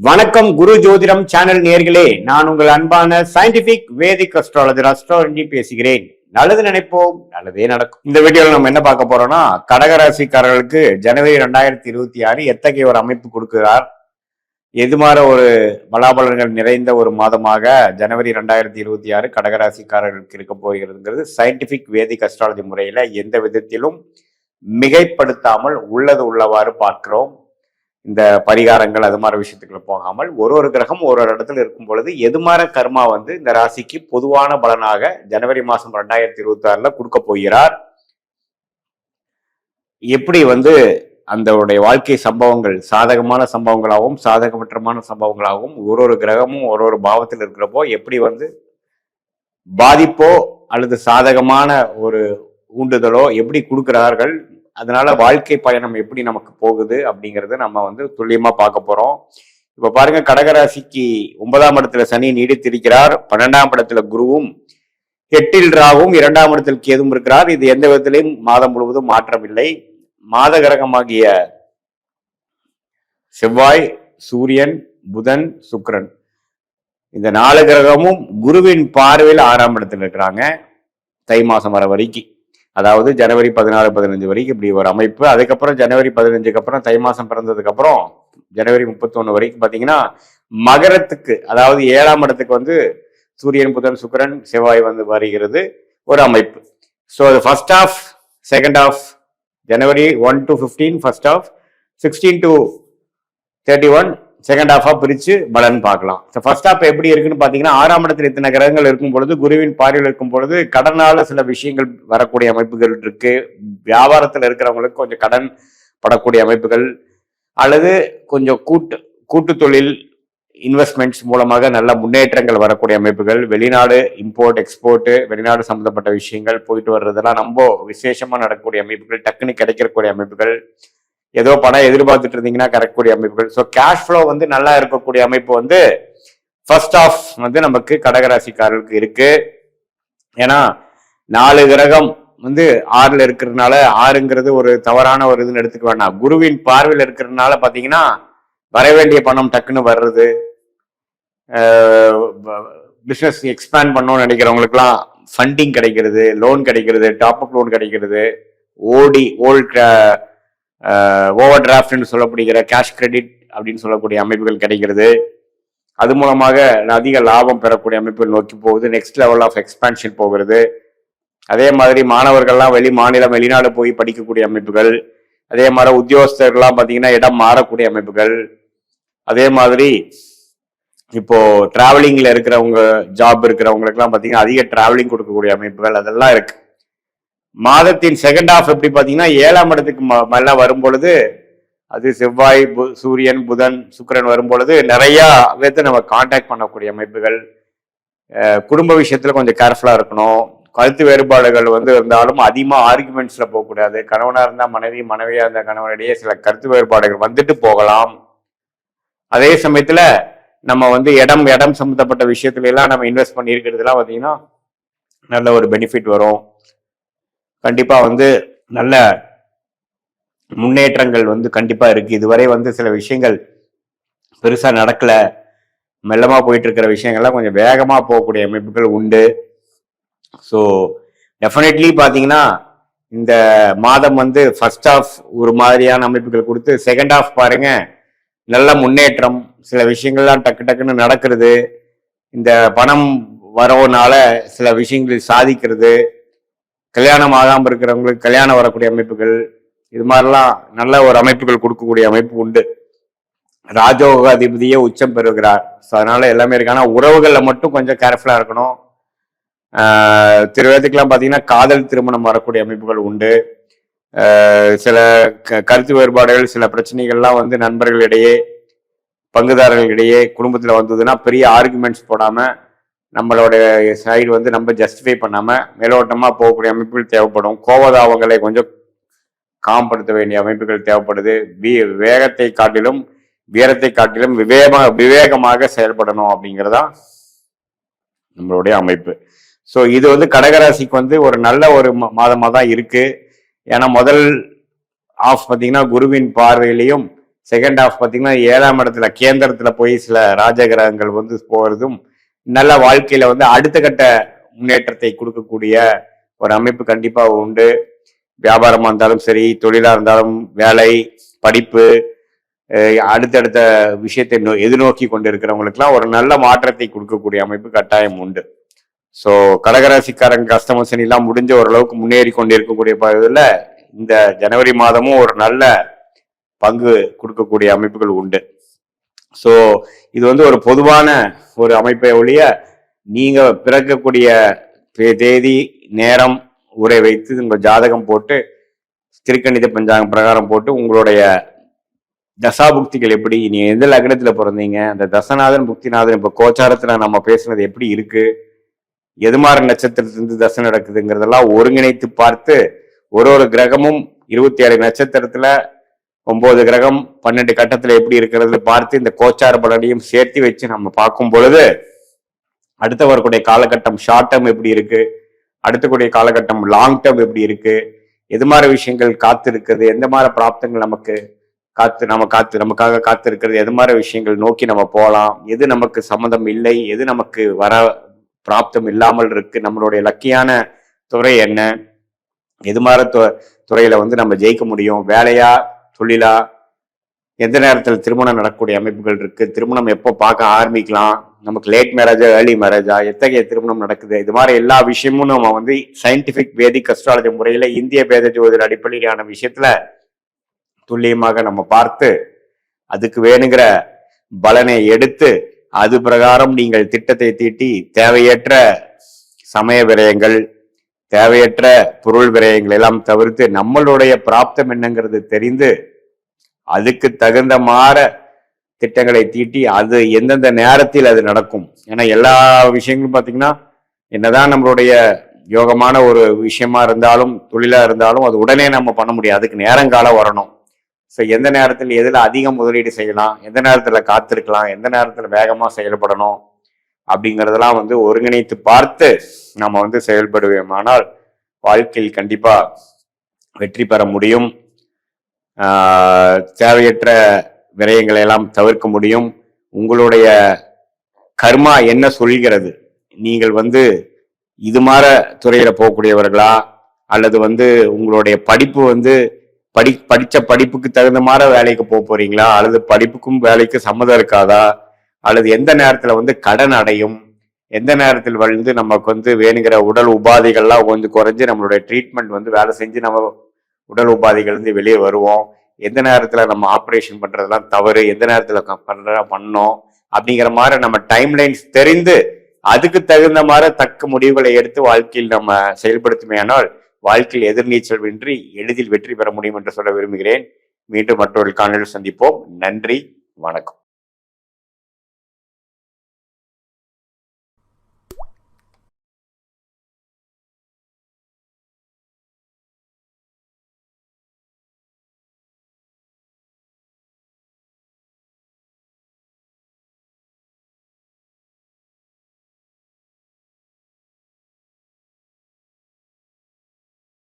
வணக்கம் குரு ஜோதிடம் சேனல் நேர்களே, நான் உங்கள் அன்பான சயின்டிபிக் வேதிக் அஸ்ட்ராலஜர் அஸ்ட்ராலஜி பேசுகிறேன். நல்லது நினைப்போம், நல்லதே நடக்கும். இந்த வீடியோல நம்ம என்ன பார்க்க போறோம்னா, கடகராசிக்காரர்களுக்கு ஜனவரி 2026 எத்தகைய ஒரு அமைப்பு கொடுக்கிறார், எது மாதிரி ஒரு பலாபலன்கள் நிறைந்த ஒரு மாதமாக ஜனவரி 2026 கடகராசிக்காரர்களுக்கு இருக்க போகிறதுங்கிறது சயின்டிபிக் வேதிக் அஸ்ட்ராலஜி முறையில எந்த விதத்திலும் மிகைப்படுத்தாமல் உள்ளது உள்ளவாறு பார்க்கிறோம். இந்த பரிகாரங்கள் அது மாதிரி விஷயத்துக்குள்ள போகாமல் ஒரு கிரகம் ஒரு இடத்துல இருக்கும் பொழுது எது மாதிரி கர்மா இந்த ராசிக்கு பொதுவான பலனாக ஜனவரி மாசம் 2026 கொடுக்க போகிறார், எப்படி அந்த வாழ்க்கை சம்பவங்கள் சாதகமான சம்பவங்களாகவும் சாதகமற்றமான சம்பவங்களாகவும் ஒரு கிரகமும் ஒரு பாவத்தில் இருக்கிறப்போ எப்படி பாதிப்போ அல்லது சாதகமான ஒரு ஊண்டுதலோ எப்படி கொடுக்கிறார்கள், அதனால வாழ்க்கை பயணம் எப்படி நமக்கு போகுது அப்படிங்கறத நம்ம துல்லியமா பார்க்க போறோம். இப்ப பாருங்க, கடகராசிக்கு 9ஆம் இடத்துல சனி நீடித்திருக்கிறார், 12ஆம் இடத்துல குருவும், 8ல் ராவும், 2ஆம் இடத்தில் கேதும் இருக்கிறார். இது எந்த விதத்திலையும் மாதம் முழுவதும் மாற்றமில்லை. மாத கிரகமாகிய செவ்வாய், சூரியன், புதன், சுக்கிரன், இந்த 4 கிரகமும் குருவின் பார்வையில் 6ஆம் இடத்துல இருக்கிறாங்க. தை மாசம் வர வரைக்கும், அதாவது ஜனவரி 14, 15 வரைக்கும் இப்படி ஒரு அமைப்பு. அதுக்கப்புறம் ஜனவரி 15க்கு அப்புறம் தை மாசம் பிறந்ததுக்கு அப்புறம் ஜனவரி 31 வரைக்கும் பாத்தீங்கன்னா மகரத்துக்கு, அதாவது 7ஆம் இடத்துக்கு சூரியன், புதன், சுக்கிரன், செவ்வாய் வருகிறது ஒரு அமைப்பு. ஸோ அது ஃபர்ஸ்ட் ஆஃப், செகண்ட் ஆஃப், ஜனவரி 1 to 15 first half, 16 to 31 second ஆஃபா பிரிச்சு பலன் பார்க்கலாம். ஃபர்ஸ்ட் ஆஃப் எப்படி இருக்குன்னு பாத்தீங்கன்னா, 6ஆம் இடத்துல இத்தனை கிரகங்கள் இருக்கும் பொழுது, குருவின் பார்வையில் இருக்கும் பொழுது கடனால சில விஷயங்கள் வரக்கூடிய அமைப்புகள் இருக்கு. வியாபாரத்துல இருக்கிறவங்களுக்கு கொஞ்சம் கடன் படக்கூடிய அமைப்புகள், அல்லது கொஞ்சம் கூட்டு தொழில் இன்வெஸ்ட்மெண்ட்ஸ் மூலமாக நல்ல முன்னேற்றங்கள் வரக்கூடிய அமைப்புகள், வெளிநாடு இம்போர்ட் எக்ஸ்போர்ட், வெளிநாடு சம்பந்தப்பட்ட விஷயங்கள் போயிட்டு வர்றதெல்லாம் ரொம்ப விசேஷமா நடக்கக்கூடிய அமைப்புகள், டக்குன்னு கிடைக்கக்கூடிய அமைப்புகள், ஏதோ பணம் எதிர்பார்த்துட்டு இருந்தீங்கன்னா கிடைக்கக்கூடிய அமைப்புகள். ஸோ கேஷ் ஃப்ளோ நல்லா இருக்கக்கூடிய அமைப்பு ஃபர்ஸ்ட் ஆஃப் நமக்கு கடகராசிக்காரர்களுக்கு இருக்கு. ஏன்னா 4 கிரகம் 6ல் இருக்கிறதுனால, 6ங்கிறது ஒரு தவறான ஒரு இதுன்னு எடுத்துக்க வேண்டாம். குருவின் பார்வையில் இருக்கிறதுனால பாத்தீங்கன்னா வர வேண்டிய பணம் டக்குன்னு வர்றது, பிசினஸ் எக்ஸ்பேண்ட் பண்ணணும்னு நினைக்கிறவங்களுக்குலாம் ஃபண்டிங் கிடைக்கிறது, லோன் கிடைக்கிறது, டாப் அப் லோன் கிடைக்கிறது, ஓவர் டிராஃப்ட்னு சொல்லப்படுகிற கேஷ் கிரெடிட் அப்படின்னு சொல்லக்கூடிய அமைப்புகள் கிடைக்கிறது. அது மூலமாக அதிக லாபம் பெறக்கூடிய அமைப்புகள் நோக்கி போகுது. நெக்ஸ்ட் லெவல் ஆஃப் எக்ஸ்பான்ஷன் போகிறது. அதே மாதிரி மாணவர்கள்லாம் மாநிலம் வெளிநாடு போய் படிக்கக்கூடிய அமைப்புகள், அதே மாதிரி உத்தியோகஸ்தர்கள்லாம் பார்த்தீங்கன்னா இடம் மாறக்கூடிய அமைப்புகள், அதே மாதிரி இப்போ டிராவலிங்ல இருக்கிறவங்க, ஜாப் இருக்கிறவங்களுக்குலாம் பார்த்தீங்கன்னா அதிக டிராவலிங் கொடுக்கக்கூடிய அமைப்புகள் அதெல்லாம் இருக்கு. மாதத்தின் செகண்ட் ஆஃப் எப்படி பாத்தீங்கன்னா 7ஆம் இடத்துக்கு மேல வரும் பொழுது, அது செவ்வாய், சூரியன், புதன், சுக்கிரன் வரும் பொழுது நிறைய பேர்த்து நம்ம கான்டாக்ட் பண்ணக்கூடிய அமைப்புகள். குடும்ப விஷயத்துல கொஞ்சம் கேர்ஃபுல்லா இருக்கணும். கருத்து வேறுபாடுகள் இருந்தாலும் அதிகமா ஆர்குமெண்ட்ஸ்ல போகக்கூடாது. கணவனா இருந்தா மனைவி, மனைவியா இருந்தா கணவனிடையே சில கருத்து வேறுபாடுகள் வந்துட்டு போகலாம். அதே சமயத்துல நம்ம இடம் சம்பந்தப்பட்ட விஷயத்துல எல்லாம் நம்ம இன்வெஸ்ட் பண்ணி இருக்கிறதுலாம் பாத்தீங்கன்னா நல்ல ஒரு பெனிஃபிட் வரும். கண்டிப்பா நல்ல முன்னேற்றங்கள் கண்டிப்பா இருக்கு. இதுவரை சில விஷயங்கள் பெருசா நடக்கல, மெல்லமா போயிட்டு இருக்கிற விஷயங்கள்லாம் கொஞ்சம் வேகமா போகக்கூடிய அமைப்புகள் உண்டு. ஸோ டெஃபினெட்லி பாத்தீங்கன்னா இந்த மாதம் ஃபர்ஸ்ட் ஆஃப் ஒரு மாதிரியான அமைப்புகள் கொடுத்து, செகண்ட் ஆஃப் பாருங்க நல்ல முன்னேற்றம், சில விஷயங்கள்லாம் டக்குன்னு நடக்கிறது, இந்த பணம் வரவுனால சில விஷயங்கள் சாதிக்கிறது, கல்யாணம் ஆகாமல் இருக்கிறவங்களுக்கு கல்யாணம் வரக்கூடிய அமைப்புகள், இது மாதிரிலாம் நல்ல ஒரு அமைப்புகள் கொடுக்கக்கூடிய அமைப்பு உண்டு. ராஜோக அதிபதியே உச்சம் பெறுகிறார். ஸோ அதனால எல்லாமே இருக்கு. ஆனால் உறவுகளில் மட்டும் கொஞ்சம் கேர்ஃபுல்லா இருக்கணும். திருவேத்துக்கெல்லாம் பார்த்தீங்கன்னா காதல் திருமணம் வரக்கூடிய அமைப்புகள் உண்டு. சில கருத்து வேறுபாடுகள், சில பிரச்சனைகள்லாம் நண்பர்களிடையே, பங்குதாரர்களிடையே, குடும்பத்தில் வந்ததுன்னா பெரிய ஆர்குமெண்ட்ஸ் போடாம நம்மளோட சைடு நம்ம ஜஸ்டிஃபை பண்ணாம மேலோட்டமா போகக்கூடிய அமைப்புகள் தேவைப்படும். கோபதாபங்களை கொஞ்சம் காம்படுத்த வேண்டிய அமைப்புகள் தேவைப்படுது. வேகத்தை காட்டிலும் வீரத்தை காட்டிலும் விவேகமாக செயல்படணும் அப்படிங்கிறதா நம்மளுடைய அமைப்பு. ஸோ இது கடகராசிக்கு ஒரு நல்ல ஒரு மாதமா தான் இருக்கு. ஏன்னா முதல் ஆஃப் பார்த்தீங்கன்னா குருவின் பார்வையிலையும் செகண்ட் ஹாஃப் பார்த்தீங்கன்னா 7ஆம் இடத்துல கேந்திரத்துல போய் சில ராஜகிரகங்கள் வந்து போறதும் நல்ல வாழ்க்கையில வந்து அடுத்த கட்ட முன்னேற்றத்தை கொடுக்கக்கூடிய ஒரு அமைப்பு கண்டிப்பா உண்டு. வியாபாரமா இருந்தாலும் சரி, தொழிலா இருந்தாலும், வேலை, படிப்பு, அடுத்தடுத்த விஷயத்தை எதிர்நோக்கி கொண்டிருக்கிறவங்களுக்குலாம் ஒரு நல்ல மாற்றத்தை கொடுக்கக்கூடிய அமைப்பு கட்டாயம் உண்டு. ஸோ கடகராசிக்காரங்க அஷ்டம சனி எல்லாம் முடிஞ்ச ஓரளவுக்கு முன்னேறி கொண்டிருக்கக்கூடிய பகுதியில் இந்த ஜனவரி மாதமும் ஒரு நல்ல பங்கு கொடுக்கக்கூடிய அமைப்புகள் உண்டு. ஸோ இது வந்து ஒரு பொதுவான ஒரு அமைப்பை ஒழிய நீங்க பிறக்கக்கூடிய தேதி நேரம் உரை வைத்து உங்க ஜாதகம் போட்டு திருக்கணித பஞ்சாங்கம் பிரகாரம் போட்டு உங்களுடைய தசாபுக்திகள் எப்படி, நீ எந்த லக்னத்துல பிறந்தீங்க, அந்த தசநாதன் புக்திநாதன் இப்ப கோச்சாரத்துல நம்ம பேசுனது எப்படி இருக்கு, எது மாதிரி நட்சத்திரத்திலிருந்து தசை நடக்குதுங்கிறதெல்லாம் ஒருங்கிணைத்து பார்த்து ஒரு கிரகமும் 27 நட்சத்திரத்துல 9 கிரகம் 12 கட்டத்துல எப்படி இருக்கிறது பார்த்து இந்த கோச்சார பலனையும் சேர்த்து வச்சு நம்ம பார்க்கும் பொழுது அடுத்த வரக்கூடிய காலகட்டம் ஷார்ட் டேர்ம் எப்படி இருக்கு, அடுத்தக்கூடிய காலகட்டம் லாங் டேர்ம் எப்படி இருக்கு, எது மாதிரி விஷயங்கள் காத்து இருக்குது, எந்த மாதிரி பிராப்தங்கள் நமக்காக காத்து இருக்கிறது, எது மாதிரி விஷயங்கள் நோக்கி நம்ம போகலாம், எது நமக்கு சம்மந்தம் இல்லை, எது நமக்கு வர பிராப்தம் இல்லாமல் இருக்கு, நம்மளுடைய லக்கியான துறை என்ன, எது மாதிரி துறையில வந்து நம்ம ஜெயிக்க முடியும், வேலையா தொழிலா, எந்த நேரத்தில் திருமணம் நடக்கக்கூடிய அமைப்புகள் இருக்கு, திருமணம் எப்போ பார்க்க ஆரம்பிக்கலாம், நமக்கு லேட் மேரேஜா ஏர்லி மேரேஜா, எத்தகைய திருமணம் நடக்குது, இது மாதிரி எல்லா விஷயமும் நம்ம வந்து சயின்டிபிக் வேதிக் அஸ்ட்ராலஜி முறையில இந்திய வேத ஜோதிட அடிப்படையிலான விஷயத்துல துல்லியமாக நம்ம பார்த்து அதுக்கு வேணுங்கிற பலனை எடுத்து அது பிரகாரம் நீங்கள் திட்டத்தை தீட்டி தேவையற்ற சமய விரயங்கள், தேவையற்ற பொருள் விரயங்கள் எல்லாம் தவிர்த்து நம்மளுடைய பிராப்தம் என்னங்கிறது தெரிந்து அதுக்கு தகுந்த மாற திட்டங்களை தீட்டி அது எந்தெந்த நேரத்தில் அது நடக்கும். ஏன்னா எல்லா விஷயங்களும் பார்த்தீங்கன்னா என்னதான் நம்மளுடைய யோகமான ஒரு விஷயமா இருந்தாலும் தொழிலா இருந்தாலும் அது உடனே நம்ம பண்ண முடியாது, அதுக்கு நேரங்காலம் வரணும். ஸோ எந்த நேரத்தில் எதில் அதிகம் முதலீடு செய்யலாம், எந்த நேரத்தில் காத்திருக்கலாம், எந்த நேரத்தில் வேகமாக செயல்படணும் அப்படிங்கிறதெல்லாம் வந்து ஒருங்கிணைத்து பார்த்து நம்ம வந்து செயல்படுவோமானால் வாழ்க்கையில் கண்டிப்பா வெற்றி பெற முடியும். தேவையற்ற விரயங்களை எல்லாம் தவிர்க்க முடியும். உங்களுடைய கர்மா என்ன சொல்கிறது, நீங்கள் வந்து இது மாதிரி துறையில போகக்கூடியவர்களா, அல்லது வந்து உங்களுடைய படிப்பு வந்து படிச்ச படிப்புக்கு தகுந்த மாதிரி வேலைக்கு போறீங்களா, அல்லது படிப்புக்கும் வேலைக்கு சம்மதம் இருக்காதா, அல்லது எந்த நேரத்துல வந்து கடன் அடையும், எந்த நேரத்தில் வந்து நமக்கு வந்து வேணுங்கிற உடல் உபாதைகள்லாம் கொஞ்சம் குறைஞ்சு நம்மளுடைய ட்ரீட்மெண்ட் வந்து வேலை செஞ்சு நம்ம உடல் உபாதைகள் இருந்து வெளியே வருவோம், எந்த நேரத்துல நம்ம ஆப்ரேஷன் பண்றதெல்லாம் தவறு, எந்த நேரத்துல பண்ணோம் அப்படிங்கிற மாதிரி நம்ம டைம் லைன்ஸ் தெரிந்து அதுக்கு தகுந்த மாதிரி தக்க முடிவுகளை எடுத்து வாழ்க்கையில் நம்ம செயல்படுத்துமையானால் வாழ்க்கையில் எதிர்நீச்சல் வென்றி எளிதில் வெற்றி பெற முடியும் என்று சொல்ல விரும்புகிறேன். மீண்டும் மற்றொரு காணொலியில் சந்திப்போம். நன்றி, வணக்கம்.